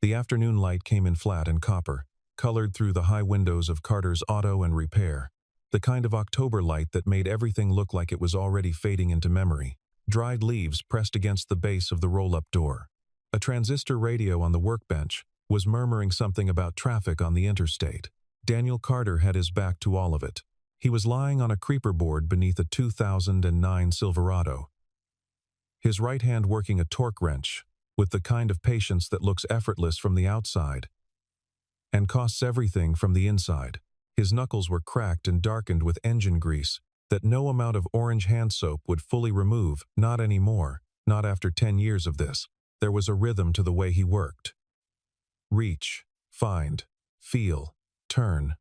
The afternoon light came in flat and copper, colored through the high windows of Carter's Auto and Repair. The kind of October light that made everything look like it was already fading into memory. Dried leaves pressed against the base of the roll-up door. A transistor radio on the workbench was murmuring something about traffic on the interstate. Daniel Carter had his back to all of it. He was lying on a creeper board beneath a 2009 Silverado, his right hand working a torque wrench, with the kind of patience that looks effortless from the outside and costs everything from the inside. His knuckles were cracked and darkened with engine grease that no amount of orange hand soap would fully remove, not anymore, not after 10 years of this. There was a rhythm to the way he worked. Reach, find, feel, turn.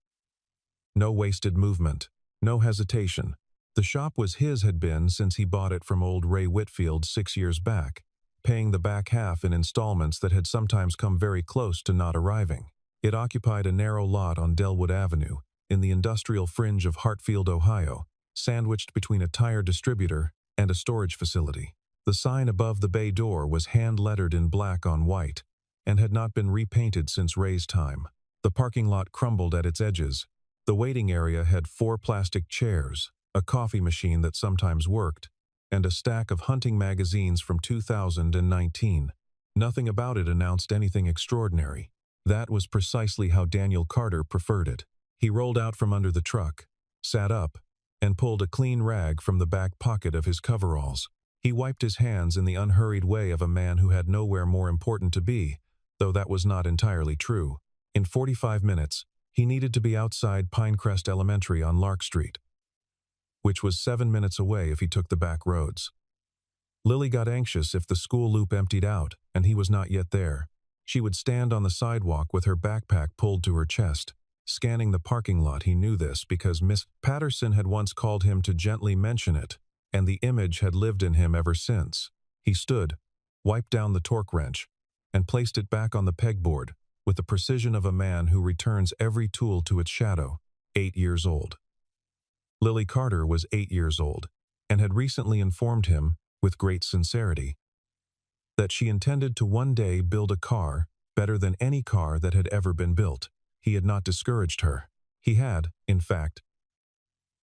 No wasted movement, no hesitation. The shop was his had been since he bought it from old Ray Whitfield 6 years back, paying the back half in installments that had sometimes come very close to not arriving. It occupied a narrow lot on Delwood Avenue, in the industrial fringe of Hartfield, Ohio, sandwiched between a tire distributor and a storage facility. The sign above the bay door was hand-lettered in black on white, and had not been repainted since Ray's time. The parking lot crumbled at its edges. The waiting area had 4 plastic chairs, a coffee machine that sometimes worked, and a stack of hunting magazines from 2019. Nothing about it announced anything extraordinary. That was precisely how Daniel Carter preferred it. He rolled out from under the truck, sat up, and pulled a clean rag from the back pocket of his coveralls. He wiped his hands in the unhurried way of a man who had nowhere more important to be, though that was not entirely true. In 45 minutes, he needed to be outside Pinecrest Elementary on Lark Street, which was 7 minutes away if he took the back roads. Lily got anxious if the school loop emptied out and he was not yet there. She would stand on the sidewalk with her backpack pulled to her chest, scanning the parking lot. He knew this because Miss Patterson had once called him to gently mention it, and the image had lived in him ever since. He stood, wiped down the torque wrench, and placed it back on the pegboard with the precision of a man who returns every tool to its shadow. 8 years old. Lily Carter was 8 years old, and had recently informed him, with great sincerity, that she intended to one day build a car better than any car that had ever been built. He had not discouraged her. He had, in fact,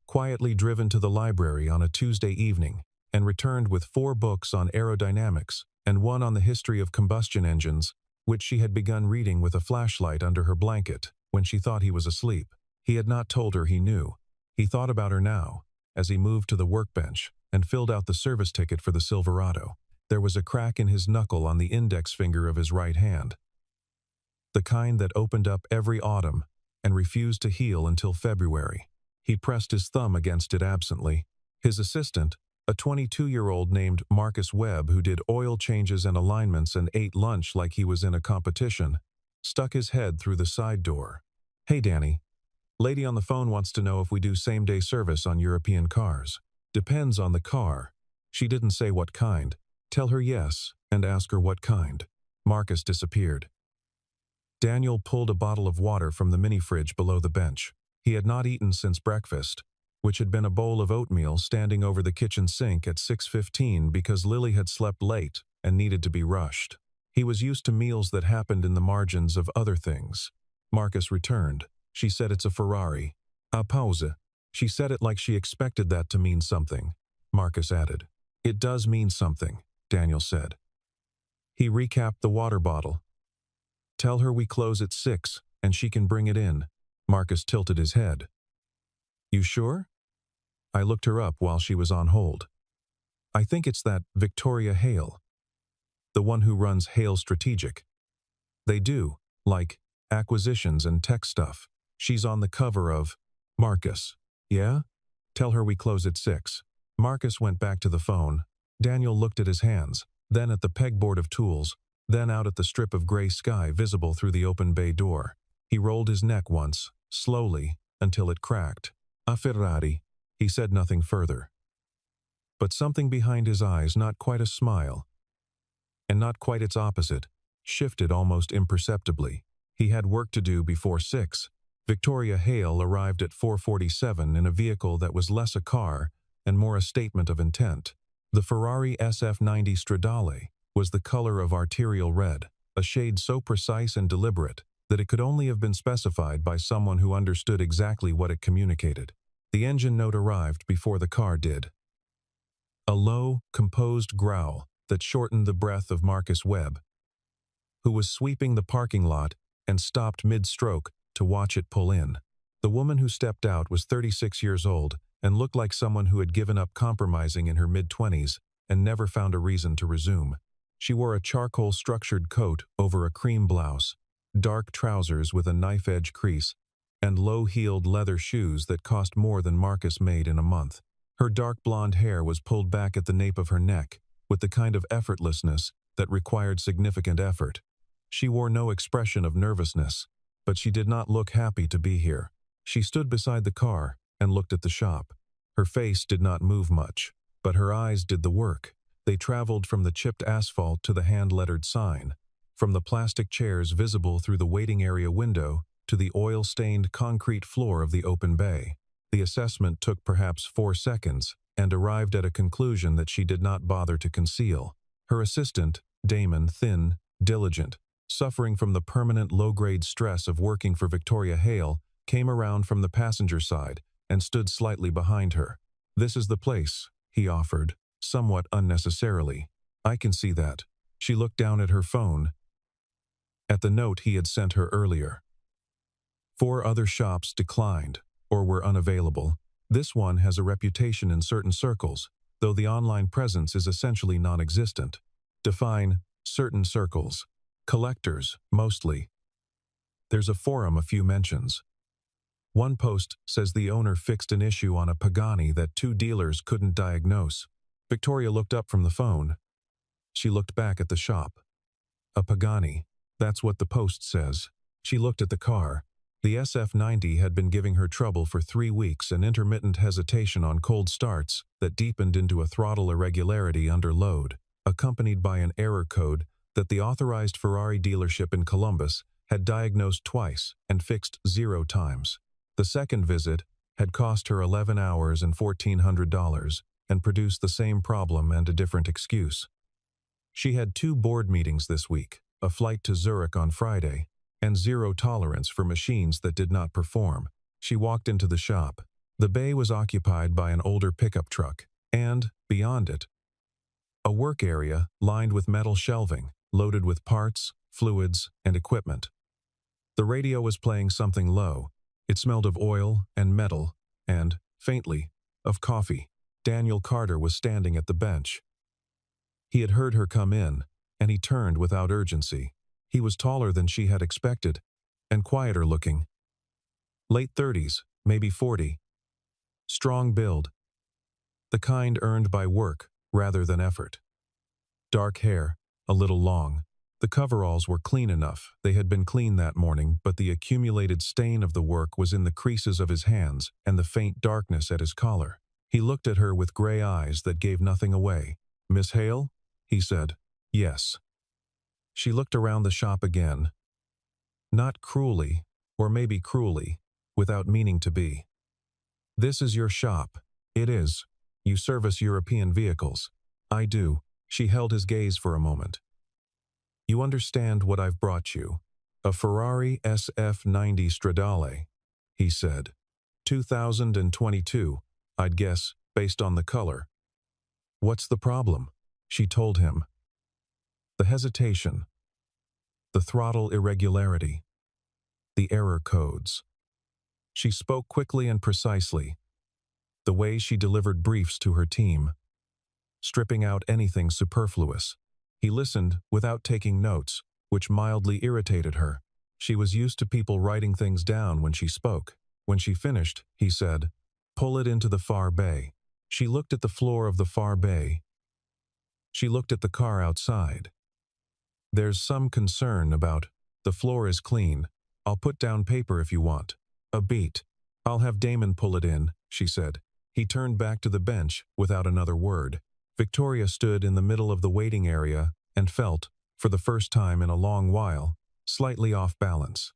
quietly driven to the library on a Tuesday evening and returned with 4 books on aerodynamics and one on the history of combustion engines, which she had begun reading with a flashlight under her blanket when she thought he was asleep. He had not told her he knew. He thought about her now, as he moved to the workbench and filled out the service ticket for the Silverado. There was a crack in his knuckle on the index finger of his right hand, the kind that opened up every autumn and refused to heal until February. He pressed his thumb against it absently. His assistant, a 22-year-old named Marcus Webb who did oil changes and alignments and ate lunch like he was in a competition, stuck his head through the side door. "Hey, Danny. Lady on the phone wants to know if we do same-day service on European cars. Depends on the car. She didn't say what kind. Tell her yes, and ask her what kind." Marcus disappeared. Daniel pulled a bottle of water from the mini-fridge below the bench. He had not eaten since breakfast, which had been a bowl of oatmeal standing over the kitchen sink at 6:15 because Lily had slept late and needed to be rushed. He was used to meals that happened in the margins of other things. Marcus returned. "She said it's a Ferrari." "A pause." She said it like she expected that to mean something. Marcus added. "It does mean something," Daniel said. He recapped the water bottle. "Tell her we close at 6 and she can bring it in." Marcus tilted his head. "You sure?" I looked her up while she was on hold. "I think it's that Victoria Hale, the one who runs Hale Strategic. They do, like, acquisitions and tech stuff. She's on the cover of..." "Marcus." "Yeah? Tell her we close at 6. Marcus went back to the phone. Daniel looked at his hands, then at the pegboard of tools, then out at the strip of gray sky visible through the open bay door. He rolled his neck once, slowly, until it cracked. "A Ferrari." He said nothing further. But something behind his eyes, not quite a smile, and not quite its opposite, shifted almost imperceptibly. He had work to do before 6. Victoria Hale arrived at 4:47 in a vehicle that was less a car and more a statement of intent. The Ferrari SF90 Stradale was the color of arterial red. a shade so precise and deliberate that it could only have been specified by someone who understood exactly what it communicated. The engine note arrived before the car did. A low, composed growl that shortened the breath of Marcus Webb, who was sweeping the parking lot and stopped mid-stroke to watch it pull in. The woman who stepped out was 36 years old and looked like someone who had given up compromising in her mid-20s and never found a reason to resume. She wore a charcoal-structured coat over a cream blouse, dark trousers with a knife-edge crease, and low-heeled leather shoes that cost more than Marcus made in a month. Her dark blonde hair was pulled back at the nape of her neck, with the kind of effortlessness that required significant effort. She wore no expression of nervousness, but she did not look happy to be here. She stood beside the car and looked at the shop. Her face did not move much, but her eyes did the work. They traveled from the chipped asphalt to the hand-lettered sign, from the plastic chairs visible through the waiting area window to the oil-stained concrete floor of the open bay. The assessment took perhaps 4 seconds and arrived at a conclusion that she did not bother to conceal. Her assistant, Damon, thin, diligent, suffering from the permanent low-grade stress of working for Victoria Hale, came around from the passenger side and stood slightly behind her. "This is the place," he offered, somewhat unnecessarily. "I can see that." She looked down at her phone, at the note he had sent her earlier. 4 other shops declined or were unavailable. This one has a reputation in certain circles, though the online presence is essentially non-existent. Define certain circles. Collectors, mostly. There's a forum a few mentions. One post says the owner fixed an issue on a Pagani that 2 dealers couldn't diagnose. Victoria looked up from the phone. She looked back at the shop. A Pagani. That's what the post says. She looked at the car. The SF90 had been giving her trouble for 3 weeks, an intermittent hesitation on cold starts that deepened into a throttle irregularity under load, accompanied by an error code that the authorized Ferrari dealership in Columbus had diagnosed twice and fixed 0 times. The second visit had cost her 11 hours and $1,400 and produced the same problem and a different excuse. She had 2 board meetings this week, a flight to Zurich on Friday, and 0 tolerance for machines that did not perform. She walked into the shop. The bay was occupied by an older pickup truck, and, beyond it, a work area lined with metal shelving, loaded with parts, fluids, and equipment. The radio was playing something low. It smelled of oil and metal, and, faintly, of coffee. Daniel Carter was standing at the bench. He had heard her come in, and he turned without urgency. He was taller than she had expected, and quieter looking. Late 30s, maybe 40. Strong build. The kind earned by work rather than effort. Dark hair, a little long. The coveralls were clean enough. They had been clean that morning, but the accumulated stain of the work was in the creases of his hands and the faint darkness at his collar. He looked at her with gray eyes that gave nothing away. "Miss Hale?" he said. "Yes." She looked around the shop again. Not cruelly, or maybe cruelly, without meaning to be. "This is your shop." "It is. You service European vehicles." "I do." She held his gaze for a moment. "You understand what I've brought you. A Ferrari SF90 Stradale," he said. 2022, I'd guess, based on the color. "What's the problem?" She told him. The hesitation. The throttle irregularity. The error codes. She spoke quickly and precisely, the way she delivered briefs to her team, stripping out anything superfluous. He listened without taking notes, which mildly irritated her. She was used to people writing things down when she spoke. When she finished, he said, "Pull it into the far bay." She looked at the floor of the far bay. She looked at the car outside. "There's some concern about, the floor is clean. I'll put down paper if you want." "A beat. I'll have Damon pull it in," she said. He turned back to the bench without another word. Victoria stood in the middle of the waiting area and felt, for the first time in a long while, slightly off balance.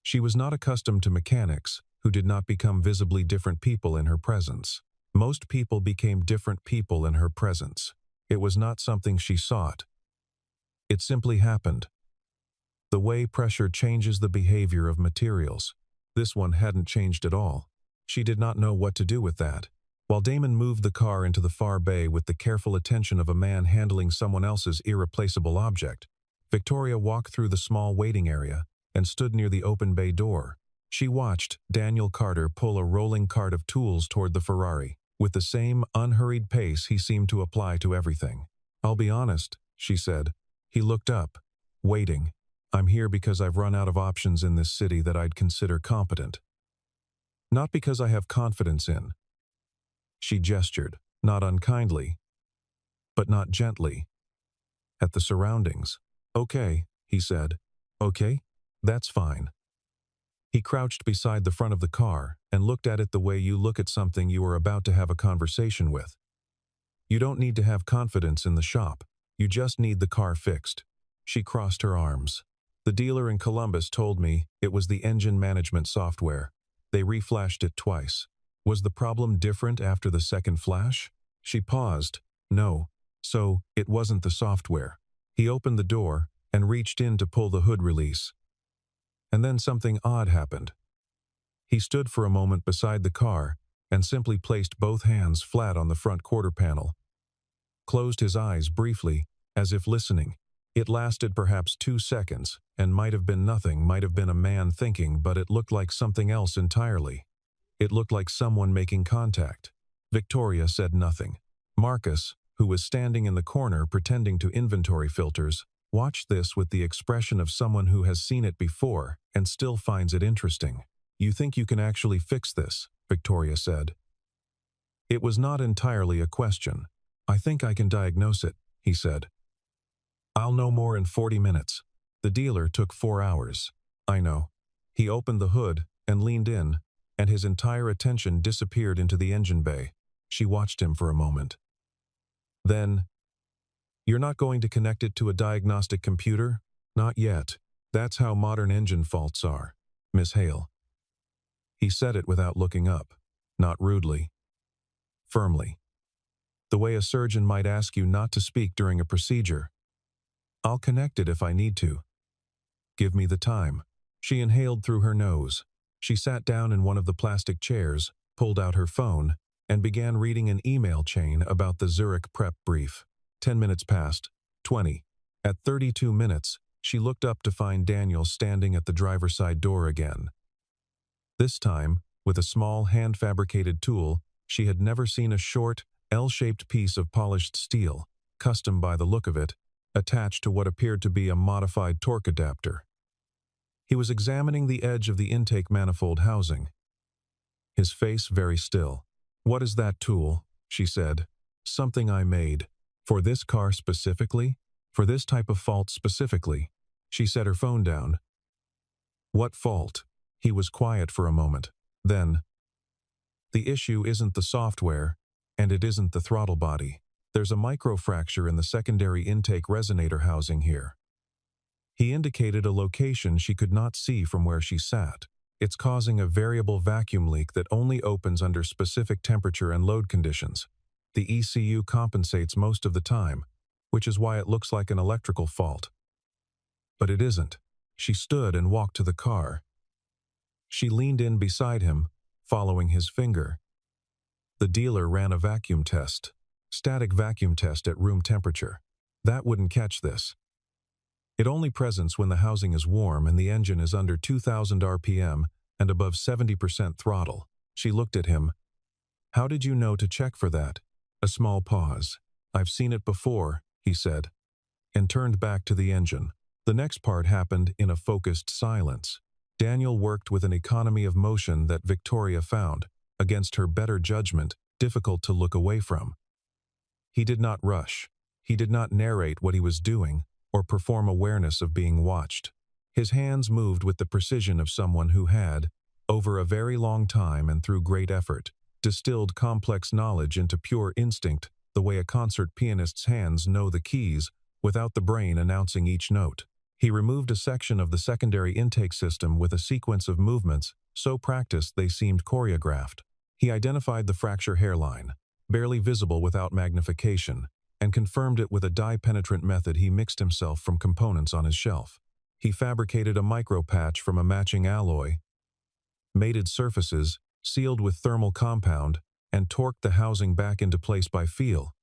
She was not accustomed to mechanics who did not become visibly different people in her presence. Most people became different people in her presence. It was not something she sought. It simply happened. The way pressure changes the behavior of materials. This one hadn't changed at all. She did not know what to do with that. While Damon moved the car into the far bay with the careful attention of a man handling someone else's irreplaceable object, Victoria walked through the small waiting area and stood near the open bay door. She watched Daniel Carter pull a rolling cart of tools toward the Ferrari, with the same unhurried pace he seemed to apply to everything. "I'll be honest," she said. He looked up, waiting. "I'm here because I've run out of options in this city that I'd consider competent. Not because I have confidence in." She gestured, not unkindly, but not gently, at the surroundings. "Okay," he said. "Okay, that's fine." He crouched beside the front of the car and looked at it the way you look at something you are about to have a conversation with. "You don't need to have confidence in the shop. You just need the car fixed." She crossed her arms. "The dealer in Columbus told me it was the engine management software. They reflashed it twice. Was the problem different after the second flash?" She paused. "No. So, it wasn't the software." He opened the door and reached in to pull the hood release. And then something odd happened. He stood for a moment beside the car and simply placed both hands flat on the front quarter panel. Closed his eyes briefly, as if listening. It lasted perhaps 2 seconds, and might have been nothing, might have been a man thinking, but it looked like something else entirely. It looked like someone making contact. Victoria said nothing. Marcus, who was standing in the corner pretending to inventory filters, watched this with the expression of someone who has seen it before and still finds it interesting. "You think you can actually fix this?" Victoria said. It was not entirely a question. "I think I can diagnose it," he said. "I'll know more in 40 minutes. The dealer took 4 hours." "I know." He opened the hood and leaned in, and his entire attention disappeared into the engine bay. She watched him for a moment. Then, "You're not going to connect it to a diagnostic computer?" "Not yet. That's how modern engine faults are, Miss Hale." He said it without looking up, not rudely. Firmly. The way a surgeon might ask you not to speak during a procedure. "I'll connect it if I need to. Give me the time." She inhaled through her nose. She sat down in one of the plastic chairs, pulled out her phone, and began reading an email chain about the Zurich prep brief. 10 minutes passed. 20. At 32 minutes, she looked up to find Daniel standing at the driver's side door again. This time, with a small hand-fabricated tool, she had never seen a short, L-shaped piece of polished steel, custom by the look of it, attached to what appeared to be a modified torque adapter. He was examining the edge of the intake manifold housing, his face very still. "What is that tool?" she said. "Something I made. For this car specifically? For this type of fault specifically?" She set her phone down. "What fault?" He was quiet for a moment. Then, "The issue isn't the software, and it isn't the throttle body. There's a microfracture in the secondary intake resonator housing here." He indicated a location she could not see from where she sat. "It's causing a variable vacuum leak that only opens under specific temperature and load conditions. The ECU compensates most of the time, which is why it looks like an electrical fault. But it isn't." She stood and walked to the car. She leaned in beside him, following his finger. The dealer ran a vacuum test, static vacuum test at room temperature. That wouldn't catch this. It only presents when the housing is warm and the engine is under 2,000 RPM and above 70% throttle. She looked at him. "How did you know to check for that?" A small pause. "I've seen it before," he said, and turned back to the engine. The next part happened in a focused silence. Daniel worked with an economy of motion that Victoria found, against her better judgment, difficult to look away from. He did not rush. He did not narrate what he was doing or perform awareness of being watched. His hands moved with the precision of someone who had, over a very long time and through great effort, distilled complex knowledge into pure instinct, the way a concert pianist's hands know the keys without the brain announcing each note. He removed a section of the secondary intake system with a sequence of movements so practiced they seemed choreographed. He identified the fracture hairline, barely visible without magnification, and confirmed it with a dye-penetrant method he mixed himself from components on his shelf. He fabricated a micro-patch from a matching alloy, mated surfaces, sealed with thermal compound, and torqued the housing back into place by feel.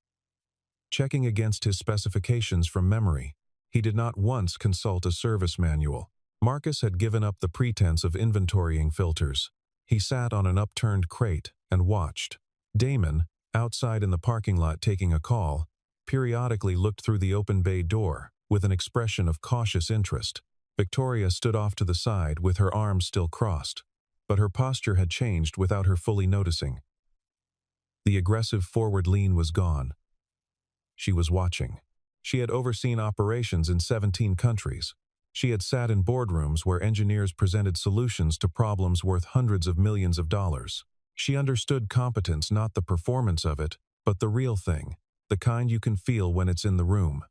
Checking against his specifications from memory, he did not once consult a service manual. Marcus had given up the pretense of inventorying filters. He sat on an upturned crate and watched. Damon, outside in the parking lot taking a call, periodically looked through the open bay door with an expression of cautious interest. Victoria stood off to the side with her arms still crossed, but her posture had changed without her fully noticing. The aggressive forward lean was gone. She was watching. She had overseen operations in 17 countries. She had sat in boardrooms where engineers presented solutions to problems worth hundreds of millions of dollars. She understood competence, not the performance of it, but the real thing, the kind you can feel when it's in the room.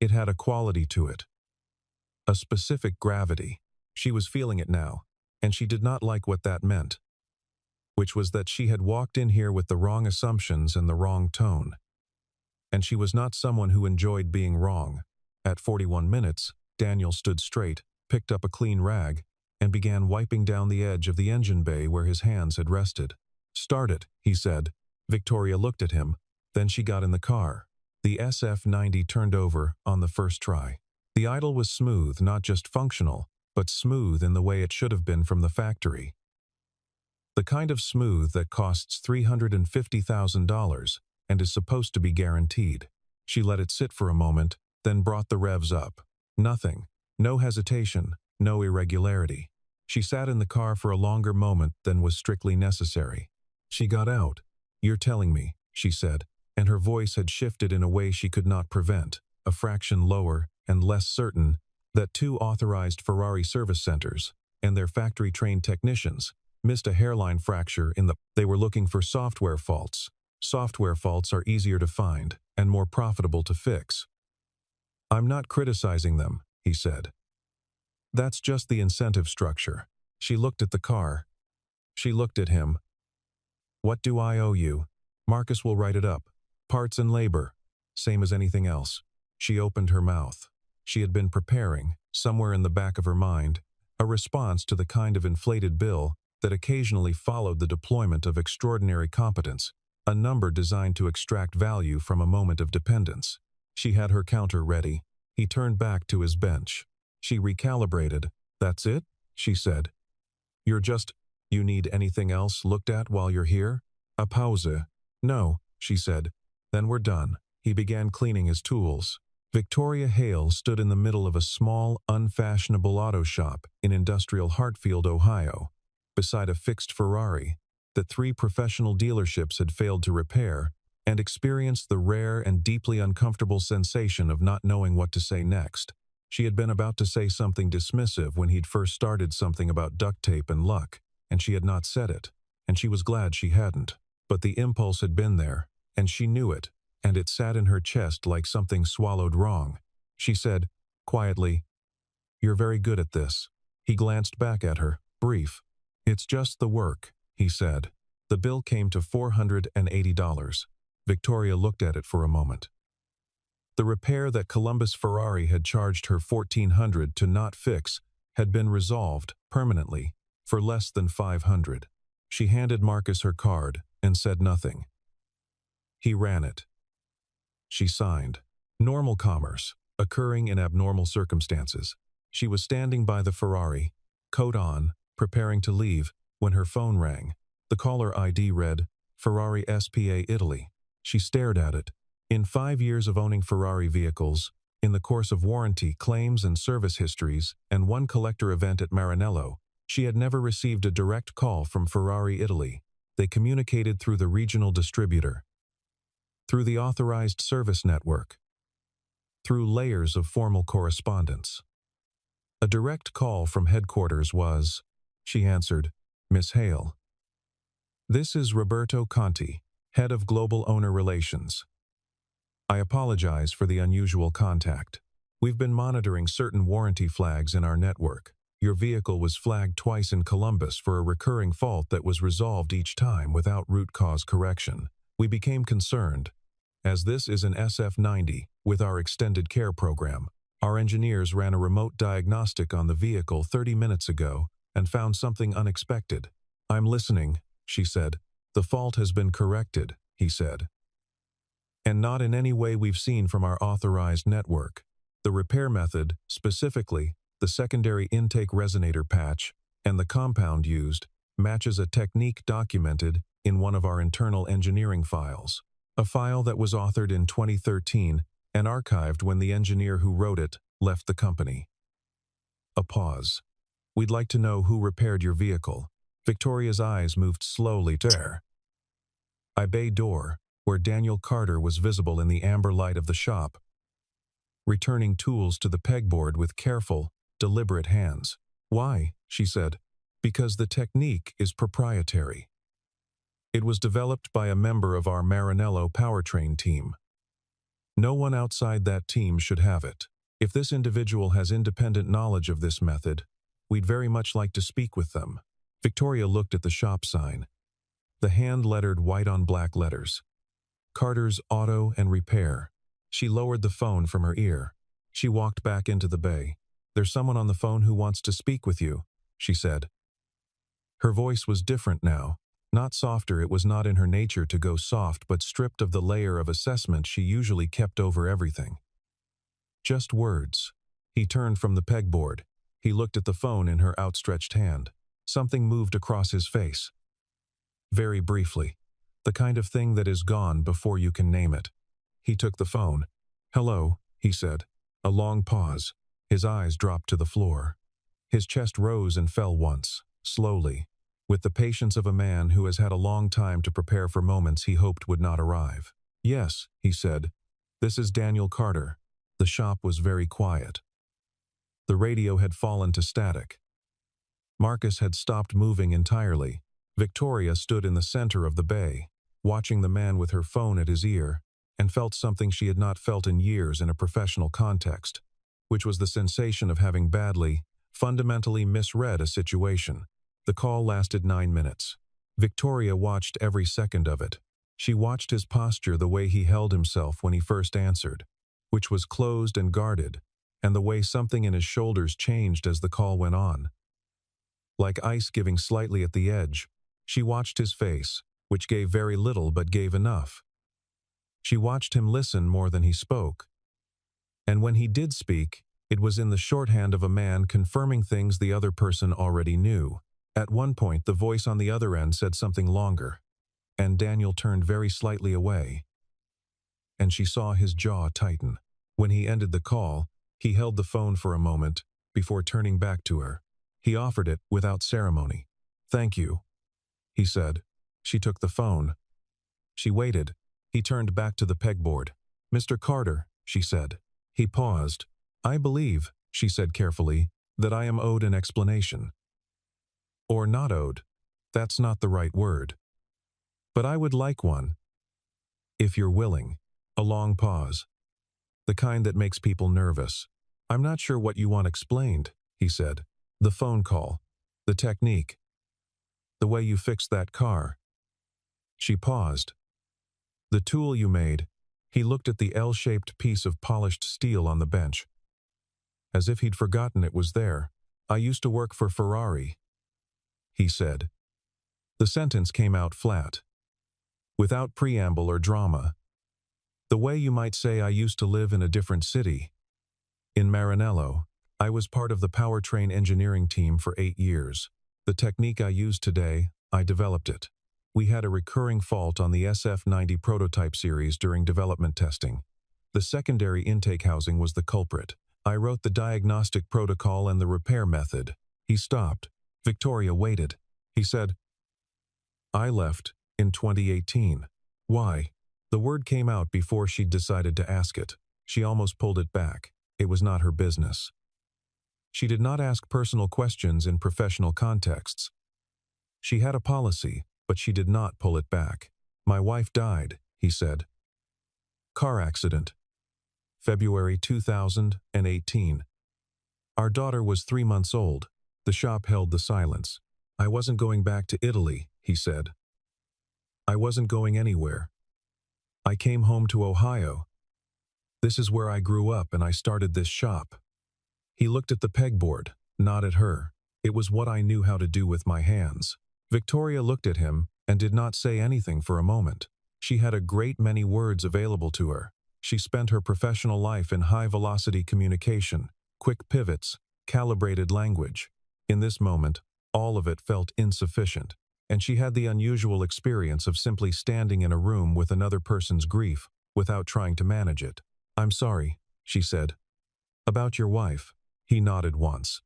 It had a quality to it, a specific gravity. She was feeling it now, and she did not like what that meant, which was that she had walked in here with the wrong assumptions and the wrong tone. And she was not someone who enjoyed being wrong. At 41 minutes, Daniel stood straight, picked up a clean rag, and began wiping down the edge of the engine bay where his hands had rested. "Start it," he said. Victoria looked at him. Then she got in the car. The SF-90 turned over on the first try. The idle was smooth, not just functional, but smooth in the way it should have been from the factory. The kind of smooth that costs $350,000 and is supposed to be guaranteed. She let it sit for a moment, then brought the revs up. Nothing. No hesitation. No irregularity. She sat in the car for a longer moment than was strictly necessary. She got out. "You're telling me," she said, and her voice had shifted in a way she could not prevent, a fraction lower and less certain, that 2 authorized Ferrari service centers and their factory-trained technicians missed a hairline fracture in the... They were looking for software faults. Software faults are easier to find and more profitable to fix. "I'm not criticizing them," he said. "That's just the incentive structure." She looked at the car. She looked at him. "What do I owe you?" "Marcus will write it up. Parts and labor. Same as anything else." She opened her mouth. She had been preparing, somewhere in the back of her mind, a response to the kind of inflated bill that occasionally followed the deployment of extraordinary competence, a number designed to extract value from a moment of dependence. She had her counter ready. He turned back to his bench. She recalibrated. "That's it?" she said. "You need anything else looked at while you're here?" A pause. "No," she said. "Then we're done." He began cleaning his tools. Victoria Hale stood in the middle of a small, unfashionable auto shop in industrial Hartfield, Ohio, beside a fixed Ferrari that 3 professional dealerships had failed to repair, and experienced the rare and deeply uncomfortable sensation of not knowing what to say next. She had been about to say something dismissive when he'd first started something about duct tape and luck, and she had not said it, and she was glad she hadn't. But the impulse had been there, and she knew it, and it sat in her chest like something swallowed wrong. She said, quietly, "You're very good at this." He glanced back at her, brief. "It's just the work," he said. The bill came to $480. Victoria looked at it for a moment. The repair that Columbus Ferrari had charged her $1,400 to not fix had been resolved, permanently, for less than $500. She handed Marcus her card and said nothing. He ran it. She signed. Normal commerce, occurring in abnormal circumstances. She was standing by the Ferrari, coat on, preparing to leave, when her phone rang. The caller ID read, Ferrari SPA Italy. She stared at it. In 5 years of owning Ferrari vehicles, in the course of warranty, claims and service histories, and one collector event at Maranello, she had never received a direct call from Ferrari Italy. They communicated through the regional distributor, through the authorized service network, through layers of formal correspondence. A direct call from headquarters was, she answered, "Miss Hale. This is Roberto Conti, head of Global Owner Relations. I apologize for the unusual contact. We've been monitoring certain warranty flags in our network. Your vehicle was flagged twice in Columbus for a recurring fault that was resolved each time without root cause correction. We became concerned, as this is an SF-90 with our extended care program. Our engineers ran a remote diagnostic on the vehicle 30 minutes ago and found something unexpected. I'm listening, she said. The fault has been corrected, he said. And not in any way we've seen from our authorized network. The repair method, specifically, the secondary intake resonator patch, and the compound used, matches a technique documented in one of our internal engineering files. A file that was authored in 2013 and archived when the engineer who wrote it left the company. A pause. We'd like to know who repaired your vehicle. Victoria's eyes moved slowly to her. Bay door, where Daniel Carter was visible in the amber light of the shop, returning tools to the pegboard with careful, deliberate hands. Why? She said. Because the technique is proprietary. It was developed by a member of our Maranello powertrain team. No one outside that team should have it. If this individual has independent knowledge of this method, we'd very much like to speak with them. Victoria looked at the shop sign. The hand-lettered white on black letters. Carter's Auto and Repair. She lowered the phone from her ear. She walked back into the bay. There's someone on the phone who wants to speak with you, she said. Her voice was different now. Not softer, it was not in her nature to go soft, but stripped of the layer of assessment she usually kept over everything. Just words. He turned from the pegboard. He looked at the phone in her outstretched hand. Something moved across his face. Very briefly. The kind of thing that is gone before you can name it. He took the phone. Hello, he said. A long pause. His eyes dropped to the floor. His chest rose and fell once, slowly, with the patience of a man who has had a long time to prepare for moments he hoped would not arrive. Yes, he said. This is Daniel Carter. The shop was very quiet. The radio had fallen to static. Marcus had stopped moving entirely. Victoria stood in the center of the bay, watching the man with her phone at his ear, and felt something she had not felt in years in a professional context, which was the sensation of having badly, fundamentally misread a situation. The call lasted 9 minutes. Victoria watched every second of it. She watched his posture, the way he held himself when he first answered, which was closed and guarded, and the way something in his shoulders changed as the call went on. Like ice giving slightly at the edge, she watched his face, which gave very little but gave enough. She watched him listen more than he spoke. And when he did speak, it was in the shorthand of a man confirming things the other person already knew. At one point, the voice on the other end said something longer, and Daniel turned very slightly away. And she saw his jaw tighten. When he ended the call, he held the phone for a moment before turning back to her. He offered it without ceremony. Thank you, he said. She took the phone. She waited. He turned back to the pegboard. Mr. Carter, she said. He paused. I believe, she said carefully, that I am owed an explanation. Or not owed. That's not the right word. But I would like one. If you're willing. A long pause. The kind that makes people nervous. I'm not sure what you want explained, he said. The phone call. The technique. The way you fixed that car. She paused. The tool you made. He looked at the L-shaped piece of polished steel on the bench. As if he'd forgotten it was there. I used to work for Ferrari, he said. The sentence came out flat, without preamble or drama. The way you might say I used to live in a different city. In Maranello, I was part of the powertrain engineering team for 8 years. The technique I use today, I developed it. We had a recurring fault on the SF90 prototype series during development testing. The secondary intake housing was the culprit. I wrote the diagnostic protocol and the repair method. He stopped. Victoria waited. He said, I left in 2018. Why? The word came out before she'd decided to ask it. She almost pulled it back. It was not her business. She did not ask personal questions in professional contexts. She had a policy, but she did not pull it back. My wife died, he said. Car accident. February 2018. Our daughter was 3 months old. The shop held the silence. I wasn't going back to Italy, he said. I wasn't going anywhere. I came home to Ohio. This is where I grew up and I started this shop. He looked at the pegboard, not at her. It was what I knew how to do with my hands. Victoria looked at him and did not say anything for a moment. She had a great many words available to her. She spent her professional life in high-velocity communication, quick pivots, calibrated language. In this moment, all of it felt insufficient, and she had the unusual experience of simply standing in a room with another person's grief without trying to manage it. "I'm sorry," she said. "About your wife." He nodded once.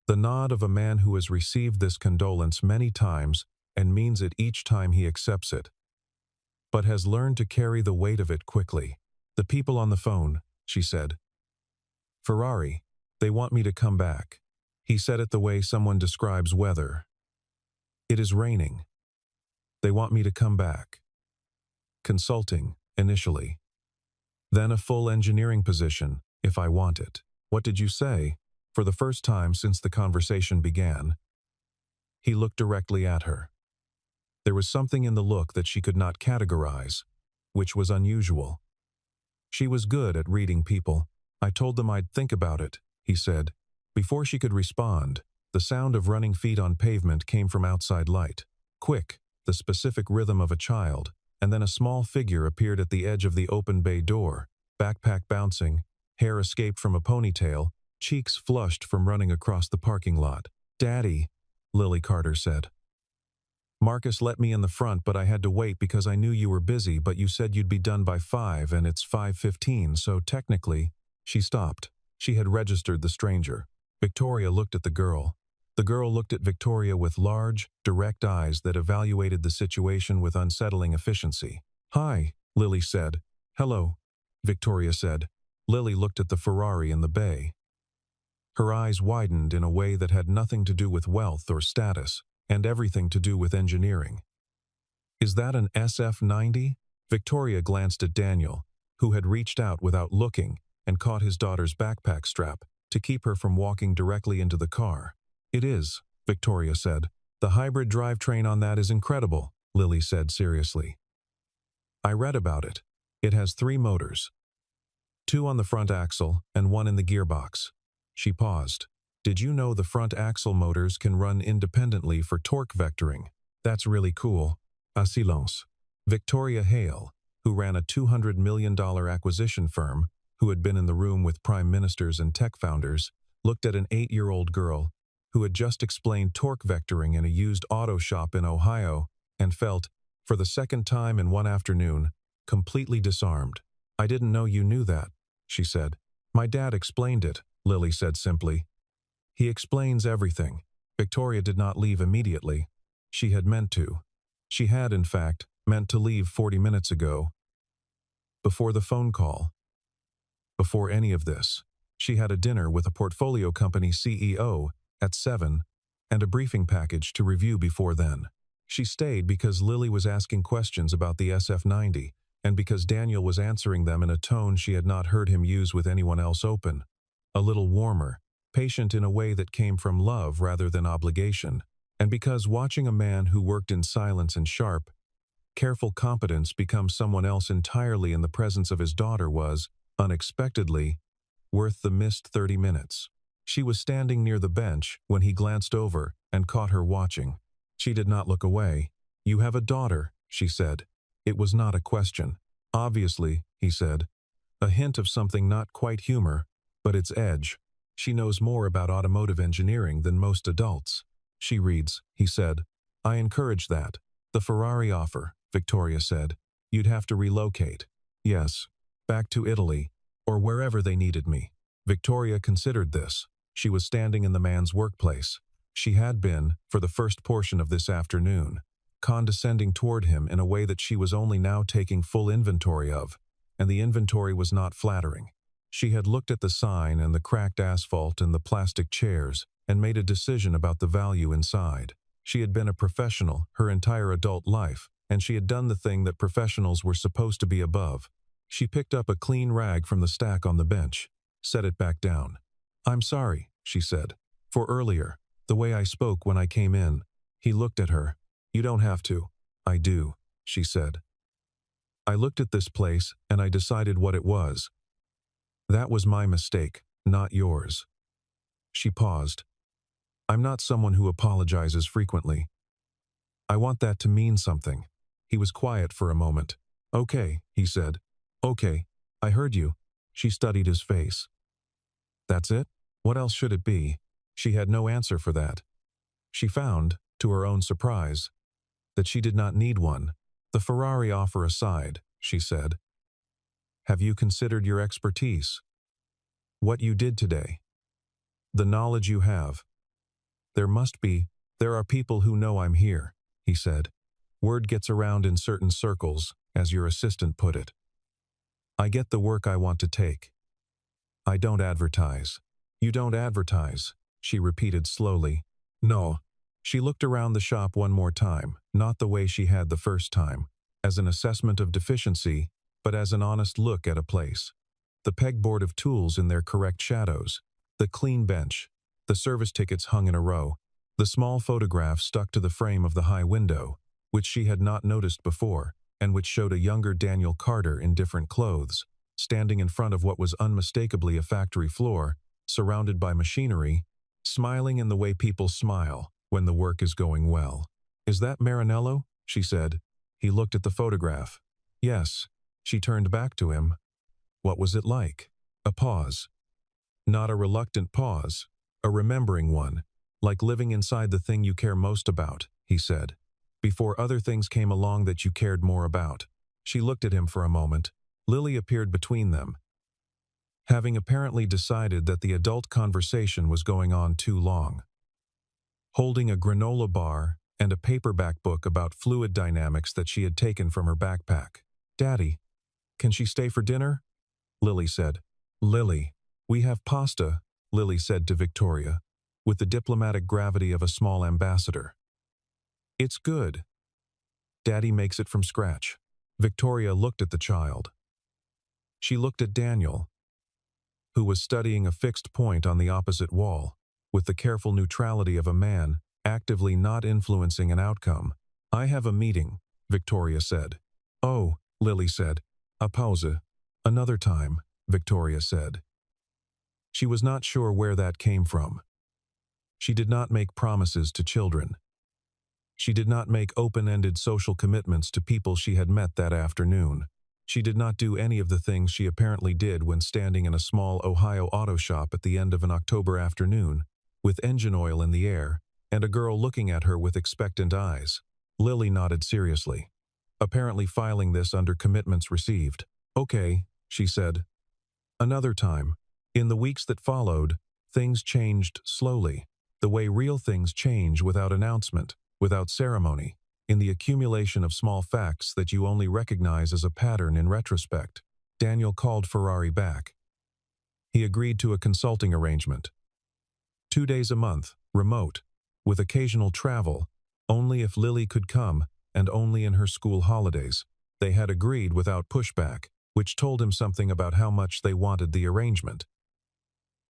The nod of a man who has received this condolence many times and means it each time he accepts it, but has learned to carry the weight of it quickly. "The people on the phone," she said. "Ferrari, they want me to come back." He said it the way someone describes weather. "It is raining. They want me to come back." Consulting, initially. Then a full engineering position, if I want it. "What did you say?" For the first time since the conversation began, he looked directly at her. There was something in the look that she could not categorize, which was unusual. She was good at reading people. "I told them I'd think about it," he said. Before she could respond, the sound of running feet on pavement came from outside light. Quick, the specific rhythm of a child, and then a small figure appeared at the edge of the open bay door, backpack bouncing, hair escaped from a ponytail, cheeks flushed from running across the parking lot. "Daddy," Lily Carter said. "Marcus let me in the front, but I had to wait because I knew you were busy, but you said you'd be done by 5 and it's 5:15, so technically..." She stopped. She had registered the stranger. Victoria looked at the girl. The girl looked at Victoria with large, direct eyes that evaluated the situation with unsettling efficiency. "Hi," Lily said. "Hello," Victoria said. Lily looked at the Ferrari in the bay. Her eyes widened in a way that had nothing to do with wealth or status, and everything to do with engineering. "Is that an SF-90? Victoria glanced at Daniel, who had reached out without looking and caught his daughter's backpack strap to keep her from walking directly into the car. "It is," Victoria said. "The hybrid drivetrain on that is incredible," Lily said seriously. "I read about it. It has 3 motors. 2 on the front axle and 1 in the gearbox." She paused. "Did you know the front axle motors can run independently for torque vectoring? That's really cool." A silence. Victoria Hale, who ran a $200 million acquisition firm, who had been in the room with prime ministers and tech founders, looked at an 8-year-old girl who had just explained torque vectoring in a used auto shop in Ohio and felt, for the second time in one afternoon, completely disarmed. "I didn't know you knew that," she said. "My dad explained it," Lily said simply. "He explains everything." Victoria did not leave immediately. She had meant to. She had, in fact, meant to leave 40 minutes ago. Before the phone call. Before any of this. She had a dinner with a portfolio company CEO at 7 and a briefing package to review before then. She stayed because Lily was asking questions about the SF-90 and because Daniel was answering them in a tone she had not heard him use with anyone else open. A little warmer, patient in a way that came from love rather than obligation, and because watching a man who worked in silence and sharp, careful competence become someone else entirely in the presence of his daughter was, unexpectedly, worth the missed 30 minutes. She was standing near the bench when he glanced over and caught her watching. She did not look away. "You have a daughter," she said. It was not a question. "Obviously," he said. A hint of something not quite humor, but its edge. "She knows more about automotive engineering than most adults." "She reads," he said. "I encourage that." "The Ferrari offer," Victoria said. "You'd have to relocate." "Yes. Back to Italy, or wherever they needed me." Victoria considered this. She was standing in the man's workplace. She had been, for the first portion of this afternoon, condescending toward him in a way that she was only now taking full inventory of, and the inventory was not flattering. She had looked at the sign and the cracked asphalt and the plastic chairs and made a decision about the value inside. She had been a professional her entire adult life, and she had done the thing that professionals were supposed to be above. She picked up a clean rag from the stack on the bench, set it back down. "I'm sorry," she said, "for earlier, the way I spoke when I came in." He looked at her. "You don't have to." "I do," she said. "I looked at this place and I decided what it was, That was my mistake, not yours. She paused. I'm not someone who apologizes frequently. I want that to mean something. He was quiet for a moment. Okay, he said. Okay, I heard you. She studied his face. That's it? What else should it be? She had no answer for that. She found, to her own surprise, that she did not need one. The Ferrari offer aside, she said. Have you considered your expertise? What you did today? The knowledge you have? There are people who know I'm here, he said. Word gets around in certain circles, as your assistant put it. I get the work I want to take. I don't advertise. You don't advertise, she repeated slowly. No. She looked around the shop one more time, not the way she had the first time, as an assessment of deficiency, but as an honest look at a place. The pegboard of tools in their correct shadows, the clean bench, the service tickets hung in a row, the small photograph stuck to the frame of the high window, which she had not noticed before, and which showed a younger Daniel Carter in different clothes, standing in front of what was unmistakably a factory floor, surrounded by machinery, smiling in the way people smile when the work is going well. Is that Marinello? She said. He looked at the photograph. Yes. She turned back to him. What was it like? A pause. Not a reluctant pause, a remembering one, like living inside the thing you care most about, he said, before other things came along that you cared more about. She looked at him for a moment. Lily appeared between them, having apparently decided that the adult conversation was going on too long. Holding a granola bar and a paperback book about fluid dynamics that she had taken from her backpack. Daddy, can she stay for dinner? Lily said. Lily, we have pasta, Lily said to Victoria, with the diplomatic gravity of a small ambassador. It's good. Daddy makes it from scratch. Victoria looked at the child. She looked at Daniel, who was studying a fixed point on the opposite wall, with the careful neutrality of a man actively not influencing an outcome. I have a meeting, Victoria said. Oh, Lily said. A pause. Another time, Victoria said. She was not sure where that came from. She did not make promises to children. She did not make open-ended social commitments to people she had met that afternoon. She did not do any of the things she apparently did when standing in a small Ohio auto shop at the end of an October afternoon, with engine oil in the air, and a girl looking at her with expectant eyes. Lily nodded seriously, apparently filing this under commitments received. Okay, she said. Another time. In the weeks that followed, things changed slowly, the way real things change without announcement, without ceremony, in the accumulation of small facts that you only recognize as a pattern in retrospect. Daniel called Ferrari back. He agreed to a consulting arrangement. 2 days a month, remote, with occasional travel, only if Lily could come, and only in her school holidays. They had agreed without pushback, which told him something about how much they wanted the arrangement.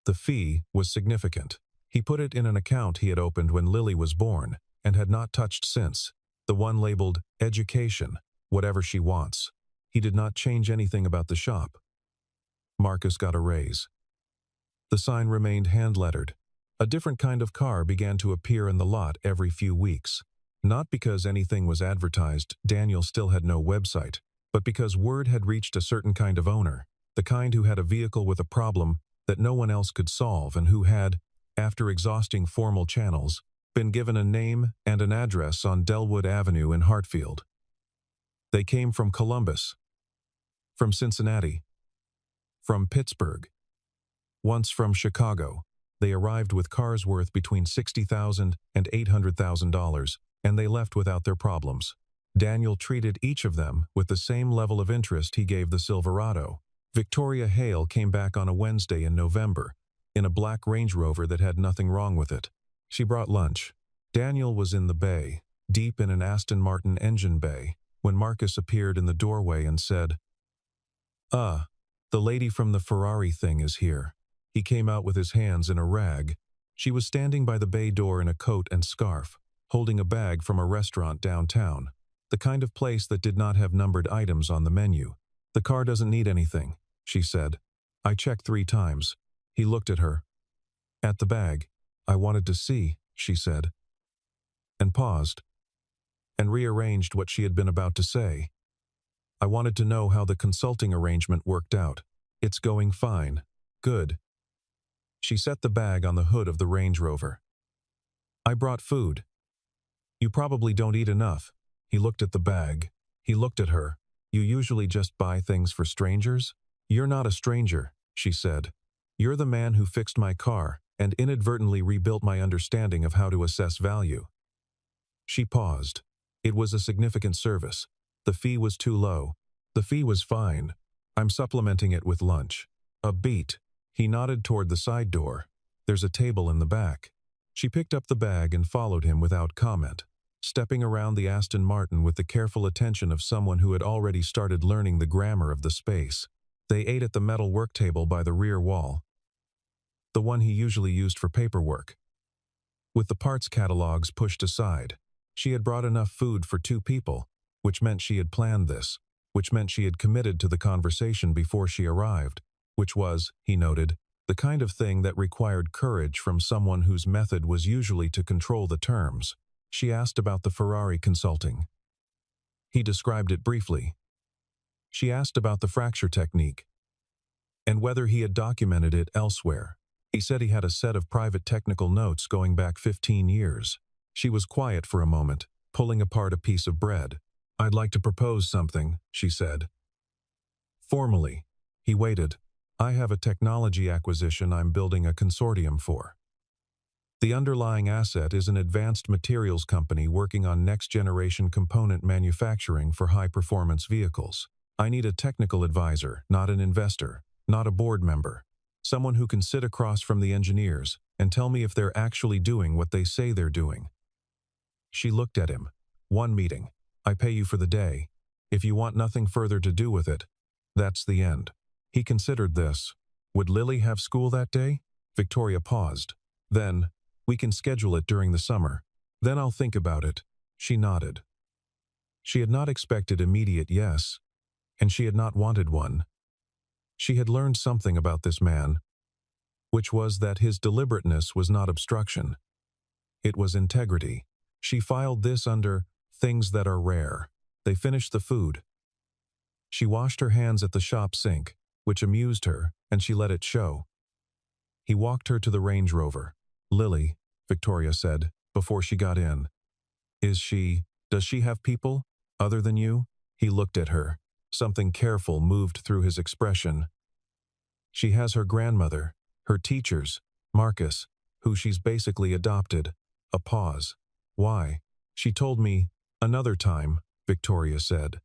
The fee was significant. He put it in an account he had opened when Lily was born, and had not touched since, the one labeled, Education, whatever she wants. He did not change anything about the shop. Marcus got a raise. The sign remained hand-lettered. A different kind of car began to appear in the lot every few weeks. Not because anything was advertised, Daniel still had no website, but because word had reached a certain kind of owner, the kind who had a vehicle with a problem that no one else could solve and who had, after exhausting formal channels, been given a name and an address on Delwood Avenue in Hartfield. They came from Columbus, from Cincinnati, from Pittsburgh, once from Chicago. They arrived with cars worth between $60,000 and $800,000, and they left without their problems. Daniel treated each of them with the same level of interest he gave the Silverado. Victoria Hale came back on a Wednesday in November, in a black Range Rover that had nothing wrong with it. She brought lunch. Daniel was in the bay, deep in an Aston Martin engine bay, when Marcus appeared in the doorway and said, The lady from the Ferrari thing is here." He came out with his hands in a rag. She was standing by the bay door in a coat and scarf, holding a bag from a restaurant downtown, the kind of place that did not have numbered items on the menu. "The car doesn't need anything," she said. I checked 3 times. He looked at her. At the bag. I wanted to see, she said. And paused. And rearranged what she had been about to say. I wanted to know how the consulting arrangement worked out. It's going fine. Good. She set the bag on the hood of the Range Rover. I brought food. You probably don't eat enough. He looked at the bag. He looked at her. You usually just buy things for strangers? You're not a stranger, she said. You're the man who fixed my car and inadvertently rebuilt my understanding of how to assess value. She paused. It was a significant service. The fee was too low. The fee was fine. I'm supplementing it with lunch. A beat. He nodded toward the side door. There's a table in the back. She picked up the bag and followed him without comment, stepping around the Aston Martin with the careful attention of someone who had already started learning the grammar of the space. They ate at the metal work table by the rear wall, the one he usually used for paperwork. With the parts catalogs pushed aside, she had brought enough food for 2 people, which meant she had planned this, which meant she had committed to the conversation before she arrived, which was, he noted, the kind of thing that required courage from someone whose method was usually to control the terms. She asked about the Ferrari consulting. He described it briefly. She asked about the fracture technique and whether he had documented it elsewhere. He said he had a set of private technical notes going back 15 years. She was quiet for a moment, pulling apart a piece of bread. I'd like to propose something, she said. Formally. He waited. I have a technology acquisition I'm building a consortium for. The underlying asset is an advanced materials company working on next-generation component manufacturing for high-performance vehicles. I need a technical advisor, not an investor, not a board member. Someone who can sit across from the engineers and tell me if they're actually doing what they say they're doing. She looked at him. 1 meeting. I pay you for the day. If you want nothing further to do with it, that's the end. He considered this. Would Lily have school that day? Victoria paused. Then, we can schedule it during the summer. Then I'll think about it. She nodded. She had not expected immediate yes, and she had not wanted one. She had learned something about this man, which was that his deliberateness was not obstruction. It was integrity. She filed this under things that are rare. They finished the food. She washed her hands at the shop sink, which amused her, and she let it show. He walked her to the Range Rover. Lily, Victoria said, before she got in. Does she have people, other than you? He looked at her. Something careful moved through his expression. She has her grandmother, her teachers, Marcus, who she's basically adopted. A pause. Why? She told me, another time, Victoria said.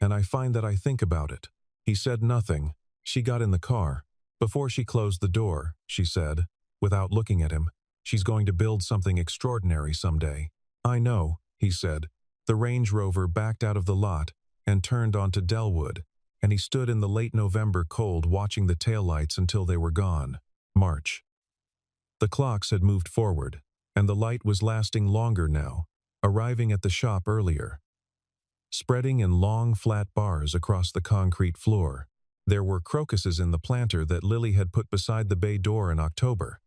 And I find that I think about it. He said nothing. She got in the car. Before she closed the door, she said, without looking at him, she's going to build something extraordinary someday. I know, he said. The Range Rover backed out of the lot and turned onto Delwood, and he stood in the late November cold watching the taillights until they were gone. March. The clocks had moved forward, and the light was lasting longer now, arriving at the shop earlier. Spreading in long, flat bars across the concrete floor, there were crocuses in the planter that Lily had put beside the bay door in October,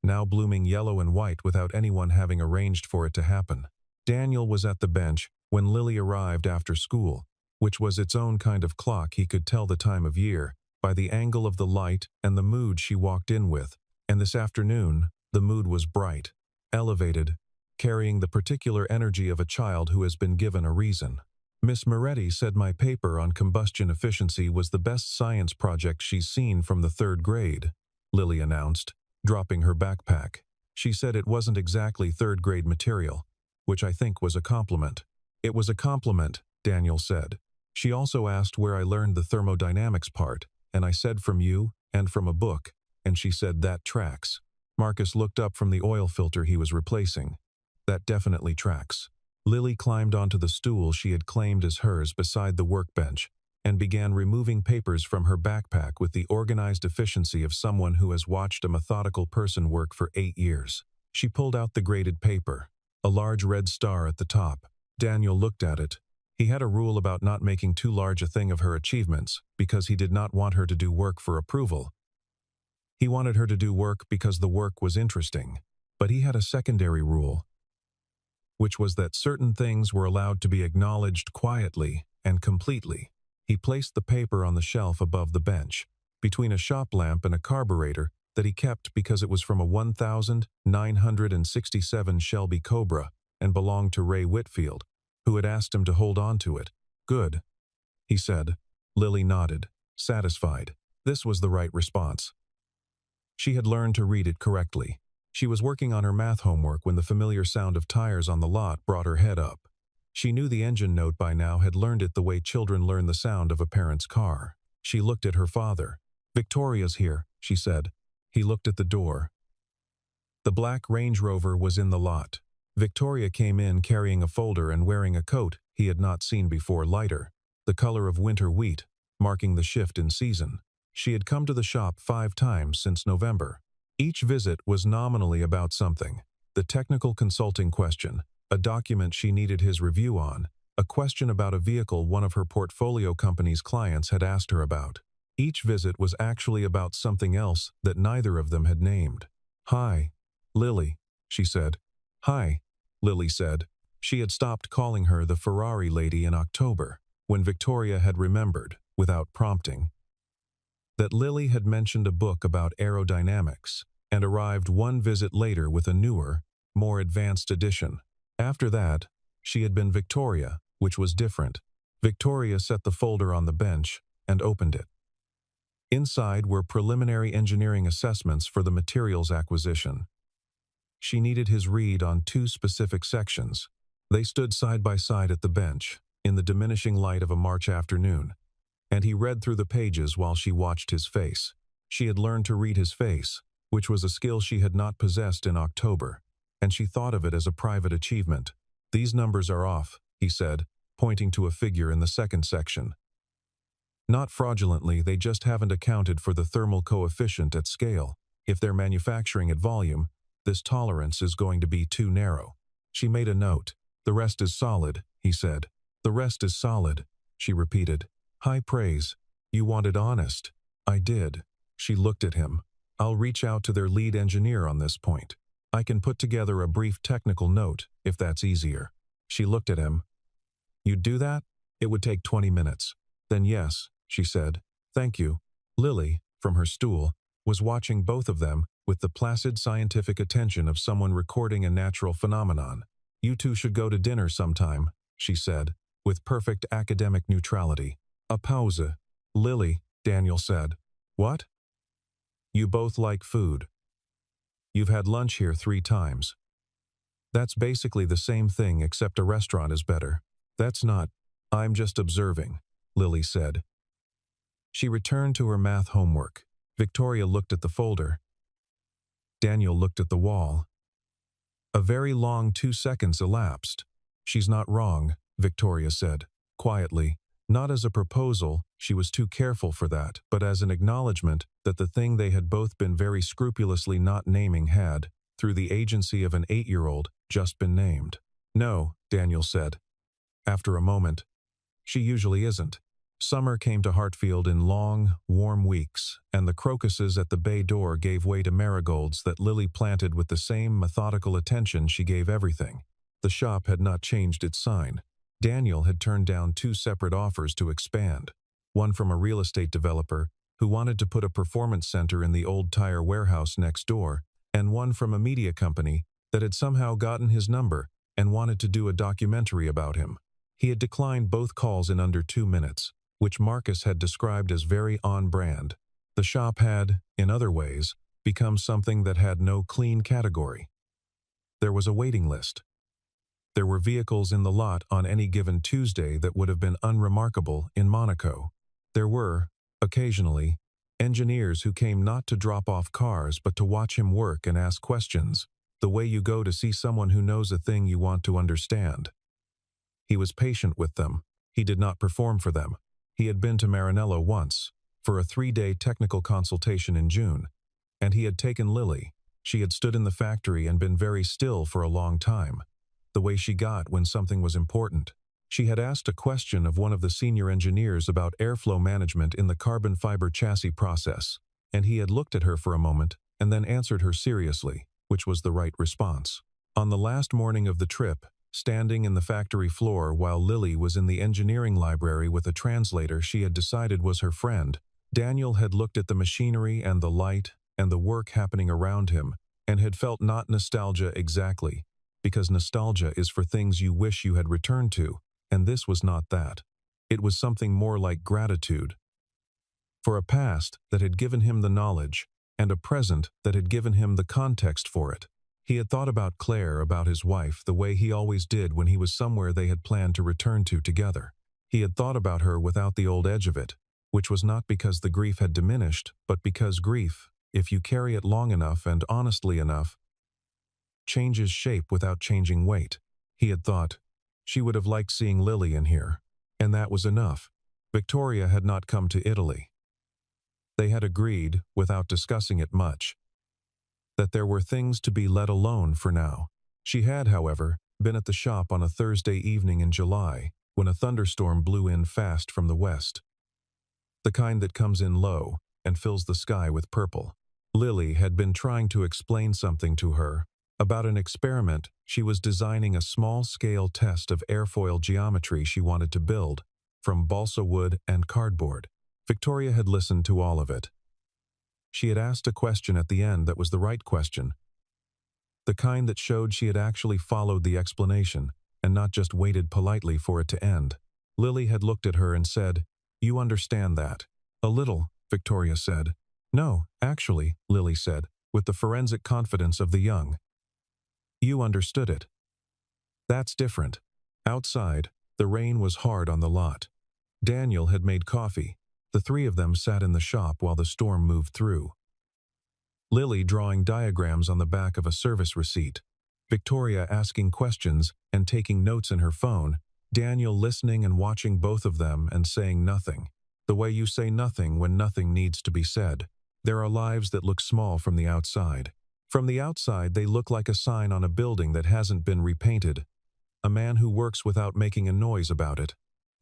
now blooming yellow and white without anyone having arranged for it to happen. Daniel was at the bench when Lily arrived after school, which was its own kind of clock. He could tell the time of year by the angle of the light and the mood she walked in with, and this afternoon, the mood was bright, elevated, carrying the particular energy of a child who has been given a reason. Miss Moretti said my paper on combustion efficiency was the best science project she's seen from the 3rd grade, Lily announced, dropping her backpack. She said it wasn't exactly 3rd grade material, which I think was a compliment. It was a compliment, Daniel said. She also asked where I learned the thermodynamics part, and I said from you and from a book, and she said that tracks. Marcus looked up from the oil filter he was replacing. That definitely tracks. Lily climbed onto the stool she had claimed as hers beside the workbench and began removing papers from her backpack with the organized efficiency of someone who has watched a methodical person work for 8 years. She pulled out the graded paper, a large red star at the top. Daniel looked at it. He had a rule about not making too large a thing of her achievements because he did not want her to do work for approval, He wanted her to do work because the work was interesting. But he had a secondary rule, which was that certain things were allowed to be acknowledged quietly and completely. He placed the paper on the shelf above the bench, between a shop lamp and a carburetor that he kept because it was from a 1967 Shelby Cobra and belonged to Ray Whitfield, who had asked him to hold on to it. "Good," he said. Lily nodded, satisfied. This was the right response. She had learned to read it correctly. She was working on her math homework when the familiar sound of tires on the lot brought her head up. She knew the engine note by now, had learned it the way children learn the sound of a parent's car. She looked at her father. "Victoria's here," she said. He looked at the door. The black Range Rover was in the lot. Victoria came in carrying a folder and wearing a coat he had not seen before, lighter, the color of winter wheat, marking the shift in season. She had come to the shop 5 times since November. Each visit was nominally about something: the technical consulting question, a document she needed his review on, a question about a vehicle one of her portfolio company's clients had asked her about. Each visit was actually about something else that neither of them had named. "Hi, Lily," she said. "Hi," Lily said. She had stopped calling her the Ferrari lady in October, when Victoria had remembered, without prompting, that Lily had mentioned a book about aerodynamics, and arrived one visit later with a newer, more advanced edition. After that, she had been Victoria, which was different. Victoria set the folder on the bench and opened it. Inside were preliminary engineering assessments for the materials acquisition. She needed his read on 2 specific sections. They stood side by side at the bench, in the diminishing light of a March afternoon, and he read through the pages while she watched his face. She had learned to read his face, which was a skill she had not possessed in October, and she thought of it as a private achievement. "These numbers are off," he said, pointing to a figure in the second section. "Not fraudulently, they just haven't accounted for the thermal coefficient at scale. If they're manufacturing at volume, this tolerance is going to be too narrow." She made a note. "The rest is solid," he said. "The rest is solid," she repeated. "High praise. You wanted honest." "I did." She looked at him. "I'll reach out to their lead engineer on this point. I can put together a brief technical note, if that's easier." She looked at him. "You'd do that? It would take 20 minutes. "Then yes," she said. "Thank you." Lily, from her stool, was watching both of them with the placid scientific attention of someone recording a natural phenomenon. "You two should go to dinner sometime," she said, with perfect academic neutrality. "A pause." "Lily," Daniel said. "What?" "You both like food. You've had lunch here 3 times. That's basically the same thing, except a restaurant is better." "That's not. I'm just observing," Lily said. She returned to her math homework. Victoria looked at the folder. Daniel looked at the wall. A very long 2 seconds elapsed. "She's not wrong," Victoria said, quietly. Not as a proposal, she was too careful for that, but as an acknowledgement that the thing they had both been very scrupulously not naming had, through the agency of an 8-year-old, just been named. "No," Daniel said. After a moment, "She usually isn't." Summer came to Hartfield in long, warm weeks, and the crocuses at the bay door gave way to marigolds that Lily planted with the same methodical attention she gave everything. The shop had not changed its sign. Daniel had turned down 2 separate offers to expand, one from a real estate developer who wanted to put a performance center in the old tire warehouse next door, and one from a media company that had somehow gotten his number and wanted to do a documentary about him. He had declined both calls in under 2 minutes, which Marcus had described as very on-brand. The shop had, in other ways, become something that had no clean category. There was a waiting list. There were vehicles in the lot on any given Tuesday that would have been unremarkable in Monaco. There were, occasionally, engineers who came not to drop off cars but to watch him work and ask questions, the way you go to see someone who knows a thing you want to understand. He was patient with them. He did not perform for them. He had been to Maranello once, for a 3-day technical consultation in June, and he had taken Lily. She had stood in the factory and been very still for a long time, the way she got when something was important. She had asked a question of one of the senior engineers about airflow management in the carbon fiber chassis process, and he had looked at her for a moment and then answered her seriously, which was the right response. On the last morning of the trip, standing in the factory floor while Lily was in the engineering library with a translator she had decided was her friend, Daniel had looked at the machinery and the light and the work happening around him and had felt not nostalgia exactly, because nostalgia is for things you wish you had returned to, and this was not that. It was something more like gratitude for a past that had given him the knowledge and a present that had given him the context for it. He had thought about Claire, about his wife, the way he always did when he was somewhere they had planned to return to together. He had thought about her without the old edge of it, which was not because the grief had diminished, but because grief, if you carry it long enough and honestly enough, changes shape without changing weight. He had thought, she would have liked seeing Lily in here, and that was enough. Victoria had not come to Italy. They had agreed, without discussing it much, that there were things to be let alone for now. She had, however, been at the shop on a Thursday evening in July when a thunderstorm blew in fast from the west, the kind that comes in low and fills the sky with purple. Lily had been trying to explain something to her about an experiment she was designing, a small-scale test of airfoil geometry she wanted to build from balsa wood and cardboard. Victoria had listened to all of it. She had asked a question at the end that was the right question, the kind that showed she had actually followed the explanation and not just waited politely for it to end. Lily had looked at her and said, "You understand that?" "A little," Victoria said. "No, actually," Lily said, with the forensic confidence of the young. "You understood it." "That's different." Outside, the rain was hard on the lot. Daniel had made coffee. The three of them sat in the shop while the storm moved through. Lily drawing diagrams on the back of a service receipt, Victoria asking questions and taking notes in her phone, Daniel listening and watching both of them and saying nothing. The way you say nothing when nothing needs to be said. There are lives that look small from the outside. From the outside, they look like a sign on a building that hasn't been repainted. A man who works without making a noise about it.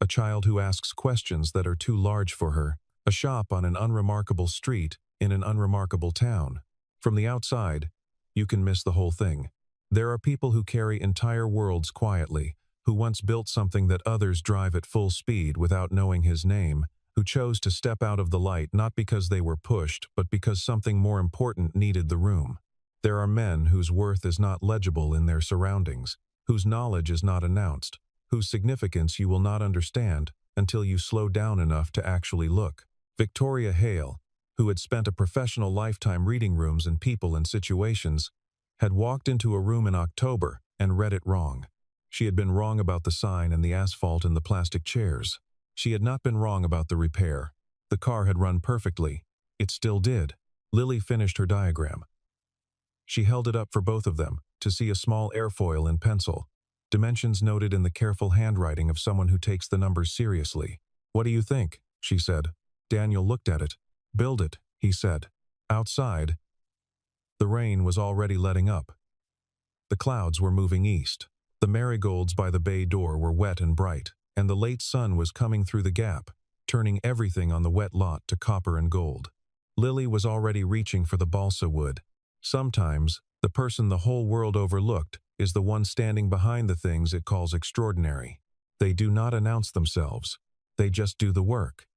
A child who asks questions that are too large for her. A shop on an unremarkable street in an unremarkable town. From the outside, you can miss the whole thing. There are people who carry entire worlds quietly, who once built something that others drive at full speed without knowing his name, who chose to step out of the light not because they were pushed, but because something more important needed the room. There are men whose worth is not legible in their surroundings, whose knowledge is not announced, whose significance you will not understand until you slow down enough to actually look. Victoria Hale, who had spent a professional lifetime reading rooms and people and situations, had walked into a room in October and read it wrong. She had been wrong about the sign and the asphalt and the plastic chairs. She had not been wrong about the repair. The car had run perfectly. It still did. Lily finished her diagram. She held it up for both of them to see a small airfoil in pencil, dimensions noted in the careful handwriting of someone who takes the numbers seriously. "What do you think?" she said. Daniel looked at it. "Build it," he said. Outside, the rain was already letting up. The clouds were moving east. The marigolds by the bay door were wet and bright, and the late sun was coming through the gap, turning everything on the wet lot to copper and gold. Lily was already reaching for the balsa wood. Sometimes, the person the whole world overlooked is the one standing behind the things it calls extraordinary. They do not announce themselves. They just do the work.